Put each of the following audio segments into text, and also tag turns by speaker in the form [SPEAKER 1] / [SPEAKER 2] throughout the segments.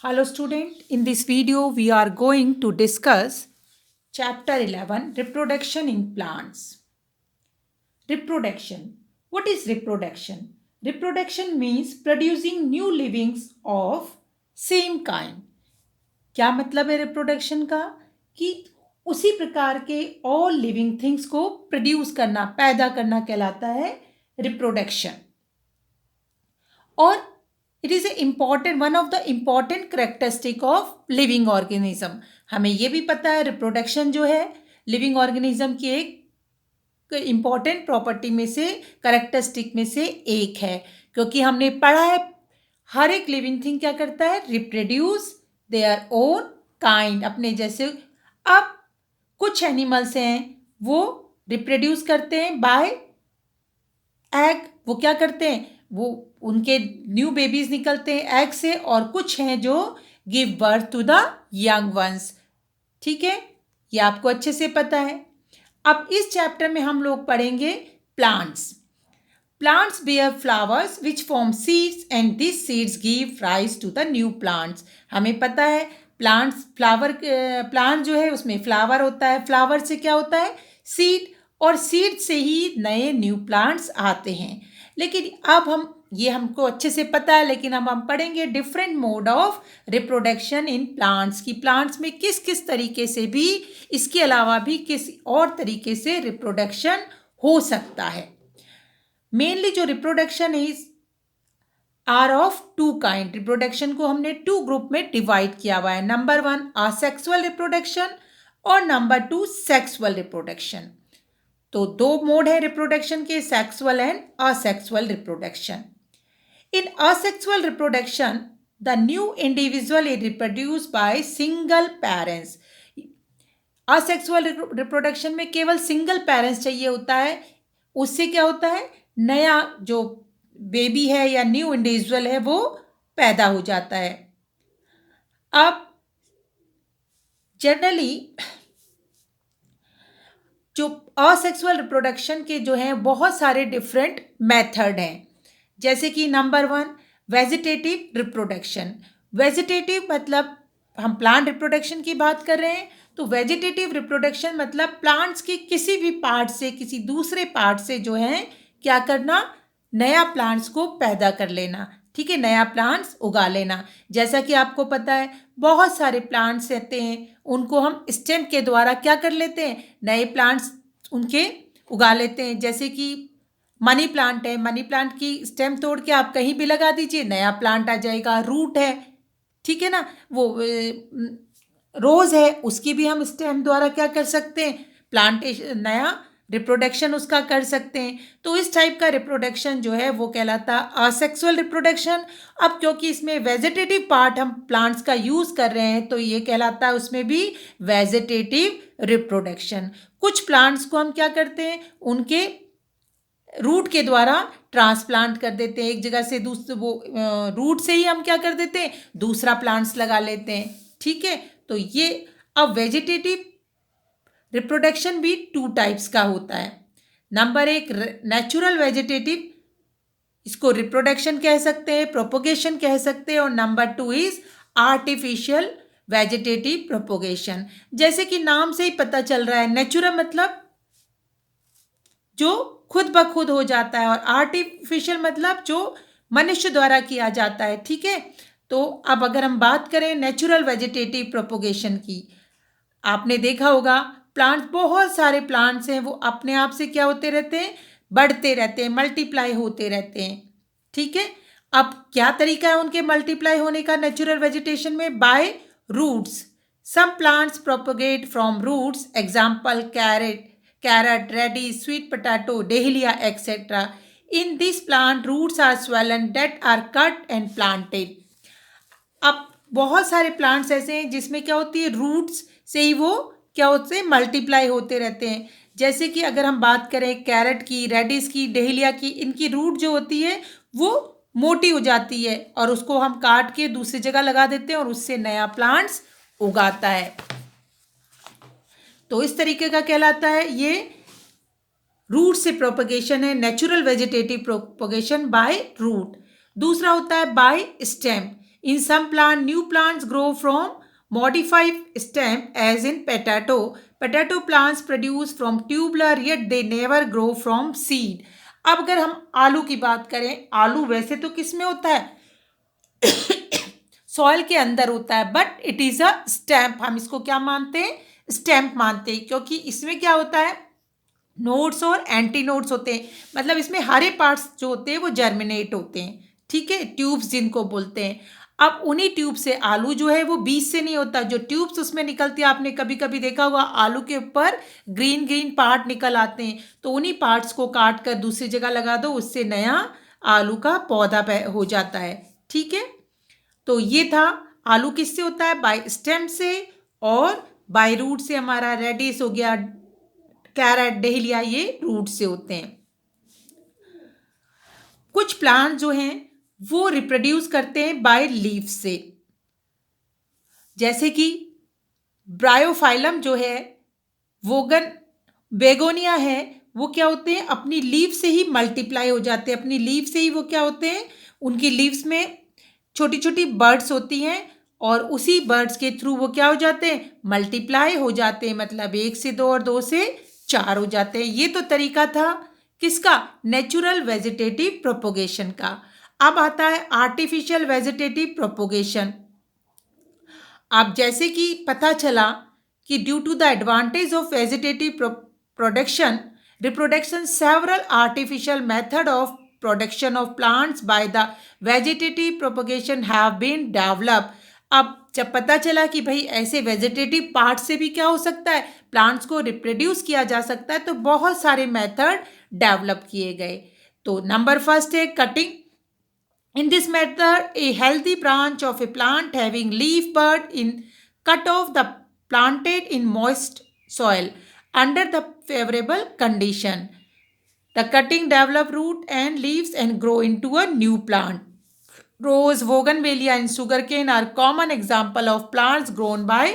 [SPEAKER 1] Hello student, in this video we are going to discuss chapter 11 reproduction in plants. Reproduction. What is reproduction? Reproduction means producing new livings of same kind. क्या मतलब है reproduction का कि उसी प्रकार के all living things को produce करना पैदा करना कहलाता है रिप्रोडक्शन और it is a important one of the important characteristic of living organism. हमें ये भी पता है रिप्रोडक्शन जो है लिविंग ऑर्गेनिज्म की एक इम्पॉर्टेंट प्रॉपर्टी में से करेक्टरिस्टिक में से एक है क्योंकि हमने पढ़ा है हर एक लिविंग थिंग क्या करता है रिप्रोड्यूस देयर ओन काइंड अपने जैसे. अब कुछ एनिमल्स हैं वो रिप्रोड्यूस करते हैं बाय एग. वो क्या करते हैं वो उनके न्यू बेबीज निकलते हैं एग से और कुछ हैं जो give birth to the young ones. ठीक है, ये आपको अच्छे से पता है. अब इस चैप्टर में हम लोग पढ़ेंगे plants. Plants bear flowers which form seeds and this seeds give rise to the new plants. हमें पता है प्लांट जो है उसमें फ्लावर होता है. फ्लावर से क्या होता है सीड और सीड से ही नए न्यू प्लांट्स आते हैं. लेकिन अब हमको अच्छे से पता है लेकिन अब हम पढ़ेंगे different mode of reproduction in plants की प्लांट्स में किस किस तरीके से भी इसके अलावा भी किस और तरीके से रिप्रोडक्शन हो सकता है. मेनली जो reproduction is are of two kind. Reproduction को हमने टू ग्रुप में डिवाइड किया हुआ है. नंबर 1 असेक्सुअल रिप्रोडक्शन और नंबर 2 सेक्सुअल रिप्रोडक्शन. तो दो मोड है रिप्रोडक्शन के sexual and asexual reproduction. In asexual reproduction the new individual is reproduce by single parents. Asexual reproduction में केवल सिंगल पेरेंट्स चाहिए होता है. उससे क्या होता है नया जो बेबी है या न्यू इंडिविजुअल है वो पैदा हो जाता है. अब जनरली जो असेक्सुअल रिप्रोडक्शन के जो हैं बहुत सारे डिफरेंट मेथड हैं. जैसे कि नंबर 1 वेजिटेटिव रिप्रोडक्शन. वेजिटेटिव मतलब हम प्लांट रिप्रोडक्शन की बात कर रहे हैं. तो वेजिटेटिव रिप्रोडक्शन मतलब प्लांट्स की किसी भी पार्ट से किसी दूसरे पार्ट से जो है क्या करना नया प्लांट्स को पैदा कर लेना. ठीक है, नया प्लांट्स उगा लेना. जैसा कि आपको पता है बहुत सारे प्लांट्स रहते हैं उनको हम स्टेम के द्वारा क्या कर लेते हैं नए प्लांट्स उनके उगा लेते हैं. जैसे कि मनी प्लांट है, मनी प्लांट की स्टेम तोड़ के आप कहीं भी लगा दीजिए नया प्लांट आ जाएगा. रूट है, ठीक है ना, वो रोज़ है उसकी भी हम स्टेम द्वारा क्या कर सकते हैं प्लांटेशन नया रिप्रोडक्शन उसका कर सकते हैं. तो इस टाइप का रिप्रोडक्शन जो है वो कहलाता है असेक्सुअल रिप्रोडक्शन. अब क्योंकि इसमें वेजिटेटिव पार्ट हम प्लांट्स का यूज़ कर रहे हैं तो ये कहलाता है उसमें भी वेजिटेटिव रिप्रोडक्शन. कुछ प्लांट्स को हम क्या करते हैं उनके रूट के द्वारा ट्रांसप्लांट कर देते हैं एक जगह से दूसरे. वो रूट से ही हम क्या कर देते हैं दूसरा प्लांट्स लगा लेते हैं. ठीक है, तो ये अब वेजिटेटिव रिप्रोडक्शन भी टू टाइप्स का होता है. नंबर 1 नेचुरल वेजिटेटिव, इसको रिप्रोडक्शन कह सकते हैं प्रोपोगेशन कह सकते हैं. और number 2 is artificial vegetative propagation. जैसे कि नाम से ही पता चल रहा है नेचुरल मतलब जो खुद ब खुद हो जाता है और आर्टिफिशियल मतलब जो मनुष्य द्वारा किया जाता है. ठीक है, तो अब अगर हम बात करें नेचुरल वेजिटेटिव प्रोपोगेशन की, आपने देखा होगा प्लांट्स बहुत सारे प्लांट्स हैं वो अपने आप से क्या होते रहते हैं बढ़ते रहते हैं मल्टीप्लाई होते रहते हैं. ठीक है, अब क्या तरीका है उनके मल्टीप्लाई होने का नेचुरल वेजिटेशन में by roots. Some plants propagate from roots. Example carrot, radish, sweet potato, dahlia, etc. In this plant, roots are swollen that are cut and planted. अब बहुत सारे प्लांट्स ऐसे हैं जिसमें क्या होती है रूट्स से ही वो क्या होते हैं मल्टीप्लाई होते रहते हैं. जैसे कि अगर हम बात करें कैरेट की, रेडिश की, डहेलिया की, इनकी रूट जो होती है वो मोटी हो जाती है और उसको हम काट के दूसरी जगह लगा देते हैं और उससे नया प्लांट्स उगाता है. तो इस तरीके का कहलाता है ये रूट से प्रोपगेशन है natural vegetative propagation by root. दूसरा होता है by stem. In some plant, new plants grow from modified stem, as in potato. Potato plants produce from tubular, yet they never grow from seed. अब अगर हम आलू की बात करें, आलू वैसे तो किस में होता है? सॉइल के अंदर होता है, but it is a stem. हम इसको क्या मानते हैं? स्टेम मानते हैं, क्योंकि इसमें क्या होता है? नोड्स और एंटी नोड्स होते हैं. मतलब इसमें हरे पार्ट्स जो होते हैं वो जर्मिनेट होते हैं. ठीक है, ट्यूब्स जिनको बोलते हैं. अब उन्हीं ट्यूब से आलू जो है वो बीज से नहीं होता. जो ट्यूब्स उसमें निकलती है, आपने कभी कभी देखा होगा आलू के ऊपर ग्रीन ग्रीन पार्ट निकल आते हैं, तो उन्हीं पार्ट्स को काट कर दूसरी जगह लगा दो, उससे नया आलू का पौधा हो जाता है. ठीक है, तो ये था आलू किससे होता है? बाय स्टेम से, और बाय रूट से हमारा रेडिस हो गया, कैरेट, डहेलिया, ये रूट से होते हैं. कुछ प्लांट जो हैं वो रिप्रोड्यूस करते हैं बाय लीफ से, जैसे कि ब्रायोफाइलम जो है, वोगन बेगोनिया है, वो क्या होते हैं? अपनी लीफ से ही मल्टीप्लाई हो जाते हैं. अपनी लीफ से ही वो क्या होते हैं? उनकी लीव्स में छोटी छोटी बर्ड्स होती हैं, और उसी बर्ड्स के थ्रू वो क्या हो जाते हैं? मल्टीप्लाई हो जाते हैं. मतलब 1 से 2 और 2 से 4 हो जाते हैं. ये तो तरीका था किसका? नेचुरल वेजिटेटिव प्रोपोगेशन का. अब आता है आर्टिफिशियल वेजिटेटिव प्रोपोगेशन. अब जैसे कि पता चला कि due to the advantage of vegetative production reproduction, several artificial method of production of plants by the vegetative propagation have been develop. अब जब पता चला कि भाई ऐसे वेजिटेटिव पार्ट से भी क्या हो सकता है? प्लांट्स को रिप्रोड्यूस किया जा सकता है, तो बहुत सारे मेथड डेवलप किए गए. तो नंबर फर्स्ट है cutting. In this method, a healthy branch of a plant having leaf bud in cut off the planted in moist soil under the favorable condition. The cutting develop root and leaves and grow into a new plant. Rose, bougainvillea and sugarcane are common example of plants grown by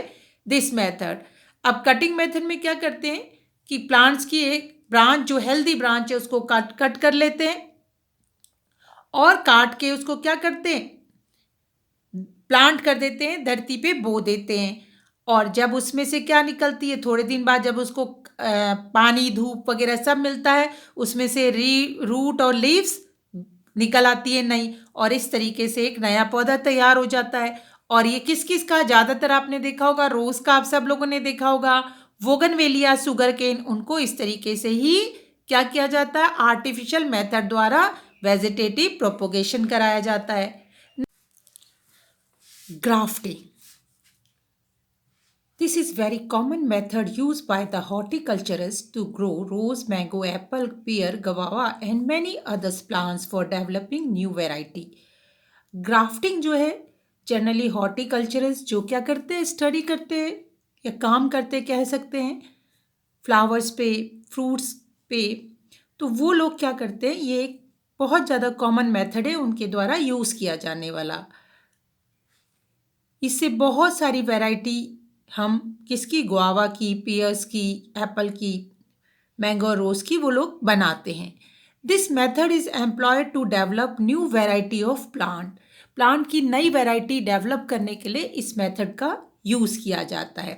[SPEAKER 1] this method. अब cutting method में क्या करते हैं कि plants की एक branch जो healthy branch है उसको कट कर लेते हैं, और काट के उसको क्या करते हैं? प्लांट कर देते हैं, धरती पे बो देते हैं. और जब उसमें से क्या निकलती है? थोड़े दिन बाद जब उसको पानी, धूप वगैरह सब मिलता है, उसमें से रूट और लीव्स निकल आती है नई, और इस तरीके से एक नया पौधा तैयार हो जाता है. और ये किस किस का? ज़्यादातर आपने देखा होगा रोज़ का, आप सब लोगों ने देखा होगा. वोगनवेलिया, सुगर केन, उनको इस तरीके से ही क्या किया जाता है? आर्टिफिशियल मेथड द्वारा वेजिटेटिव प्रोपोगेशन कराया जाता है. Grafting. This is very common method used by the horticulturists to grow rose, mango, apple, pear, guava and many other plants for developing new variety. Grafting जो है जनरली हॉर्टिकल्चरिस्ट जो क्या करते हैं? स्टडी करते हैं या काम करते कह सकते हैं फ्लावर्स पे, फ्रूट्स पे. तो वो लोग क्या करते हैं? ये एक बहुत ज़्यादा कॉमन मेथड है उनके द्वारा यूज़ किया जाने वाला. इससे बहुत सारी वैरायटी हम किसकी? गुआवा की, पियर्स की, एप्पल की, मैंगो, रोज़ की वो लोग बनाते हैं. This method is employed to develop new variety of plant. Plant की नई वैरायटी डेवलप करने के लिए इस मेथड का यूज़ किया जाता है.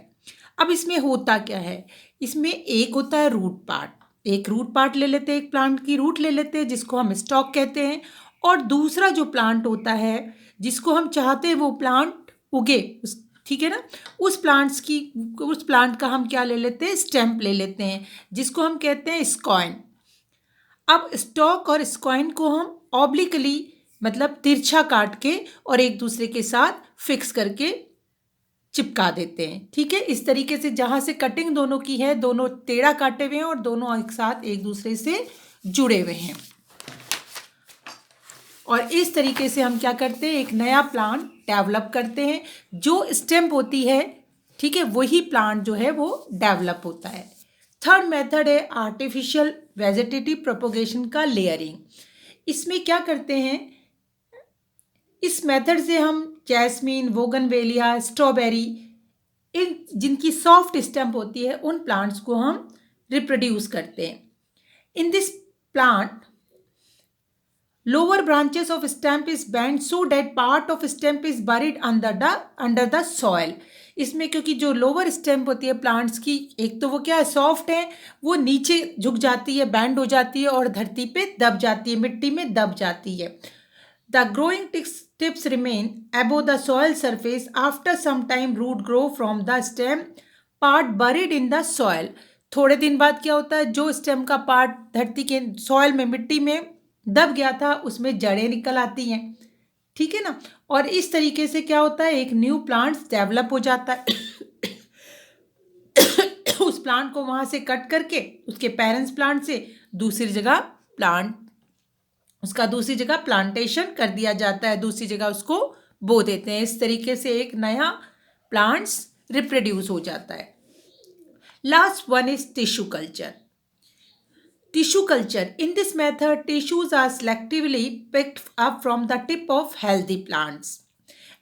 [SPEAKER 1] अब इसमें होता क्या है? इसमें एक होता है रूट पार्ट. एक रूट पार्ट ले लेते हैं, एक प्लांट की रूट ले लेते हैं जिसको हम स्टॉक कहते हैं, और दूसरा जो प्लांट होता है जिसको हम चाहते हैं वो प्लांट उगे, ठीक है ना, उस प्लांट का हम क्या ले लेते हैं? स्टेम्प ले लेते हैं, जिसको हम कहते हैं स्कॉइन. अब स्टॉक और स्कॉइन को हम ऑब्लिकली मतलब तिरछा काट के और एक दूसरे के साथ फिक्स करके चिपका देते हैं. ठीक है, इस तरीके से जहाँ से कटिंग दोनों की है, दोनों टेढ़ा काटे हुए हैं और दोनों एक साथ एक दूसरे से जुड़े हुए हैं. और इस तरीके से हम क्या करते हैं? एक नया प्लांट डेवलप करते हैं. जो स्टेम होती है, ठीक है, वही प्लांट जो है वो डेवलप होता है. थर्ड मेथड है आर्टिफिशियल वेजिटेटिव प्रोपोगेशन का लेयरिंग. इसमें क्या करते हैं? इस मेथड से हम जैस्मीन, बोगनवेलिया, स्ट्रॉबेरी, इन जिनकी सॉफ्ट स्टेम होती है उन प्लांट्स को हम रिप्रोड्यूस करते हैं. In this plant lower branches of stem is bend so that part of stem is buried under the soil. इसमें क्योंकि जो लोअर स्टेम होती है प्लांट्स की, एक तो वो क्या है, सॉफ्ट है, वो नीचे झुक जाती है, बैंड हो जाती है और धरती पे दब जाती है, मिट्टी में दब जाती है। The growing tips remain above the soil surface. After some time root grow from the stem part buried in the soil. थोड़े दिन बाद क्या होता है, जो स्टेम का पार्ट धरती के सॉइल में, मिट्टी में दब गया था, उसमें जड़ें निकल आती हैं, ठीक है ना। और इस तरीके से क्या होता है, एक न्यू प्लांट डेवलप हो जाता है। उस प्लांट को वहां से कट करके उसके पेरेंट्स प्लांट से दूसरी जगह दूसरी जगह प्लांटेशन कर दिया जाता है, दूसरी जगह उसको बो देते हैं। इस तरीके से एक नया प्लांट्स रिप्रोड्यूस हो जाता है। Last one is tissue culture. Tissue culture, in this method tissues are selectively picked up from the tip of healthy plants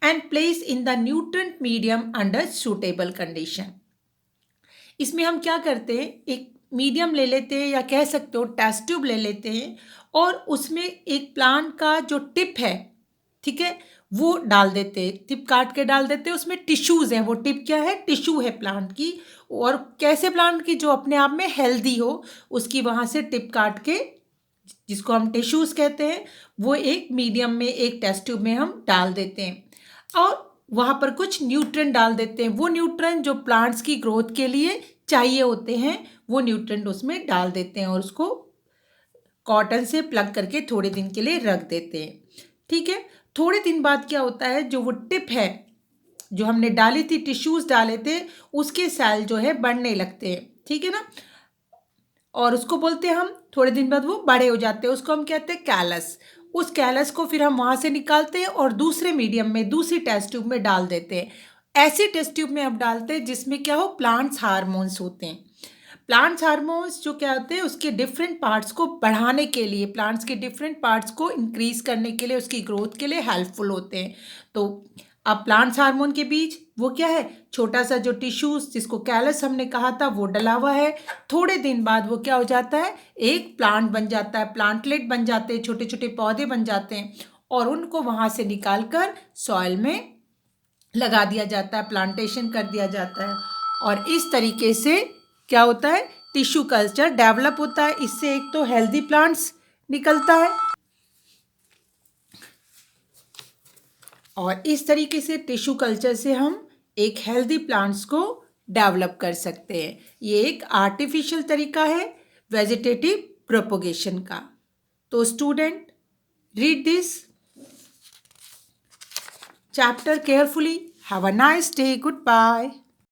[SPEAKER 1] and placed in the nutrient medium under suitable condition. इसमें हम क्या करते हैं, एक medium ले लेते हैं या कह सकते हो टेस्ट ट्यूब ले लेते हैं और उसमें एक प्लांट का जो टिप है, ठीक है, वो डाल देते हैं, टिप काट के डाल देते हैं। उसमें टिश्यूज़ हैं, वो टिप क्या है, टिश्यू है प्लांट की। और कैसे प्लांट की, जो अपने आप में हेल्दी हो, उसकी वहाँ से टिप काट के, जिसको हम टिश्यूज़ कहते हैं, वो एक मीडियम में, एक टेस्ट ट्यूब में हम डाल देते हैं और वहाँ पर कुछ न्यूट्रिएंट डाल देते हैं। वो न्यूट्रिएंट जो प्लांट्स की ग्रोथ के लिए चाहिए होते हैं, वो न्यूट्रिएंट उसमें डाल देते हैं और उसको कॉटन से प्लग करके थोड़े दिन के लिए रख देते हैं, ठीक है। थोड़े दिन बाद क्या होता है, जो वो टिप है जो हमने डाली थी, टिश्यूज़ डाले थे, उसके सेल जो है बढ़ने लगते हैं, ठीक है ना। और उसको बोलते हैं हम, थोड़े दिन बाद वो बड़े हो जाते हैं, उसको हम कहते हैं कैलस। उस कैलस को फिर हम वहाँ से निकालते हैं और दूसरे मीडियम में, दूसरी टेस्ट ट्यूब में डाल देते हैं। ऐसी टेस्ट ट्यूब में हम डालते हैं जिसमें क्या हो, प्लांट्स हार्मोन्स होते हैं। प्लांट्स हार्मोन्स जो क्या होते हैं, उसके डिफरेंट पार्ट्स को बढ़ाने के लिए, प्लांट्स के डिफरेंट पार्ट्स को इंक्रीज करने के लिए, उसकी ग्रोथ के लिए हेल्पफुल होते हैं। तो अब प्लांट्स हार्मोन के बीच वो क्या है, छोटा सा जो टिश्यूज जिसको कैलस हमने कहा था, वो डला हुआ है। थोड़े दिन बाद वो क्या हो जाता है, एक प्लांट बन जाता है, प्लांटलेट बन जाते हैं, छोटे छोटे पौधे बन जाते हैं और उनको वहाँ से निकाल कर सॉइल में लगा दिया जाता है, प्लांटेशन कर दिया जाता है। और इस तरीके से क्या होता है, टिश्यू कल्चर डेवलप होता है। इससे एक तो हेल्दी प्लांट्स निकलता है और इस तरीके से टिश्यू कल्चर से हम एक हेल्दी प्लांट्स को डेवलप कर सकते हैं। ये एक आर्टिफिशियल तरीका है वेजिटेटिव प्रोपोगेशन का। तो student, read this chapter carefully. Have a nice day. Goodbye.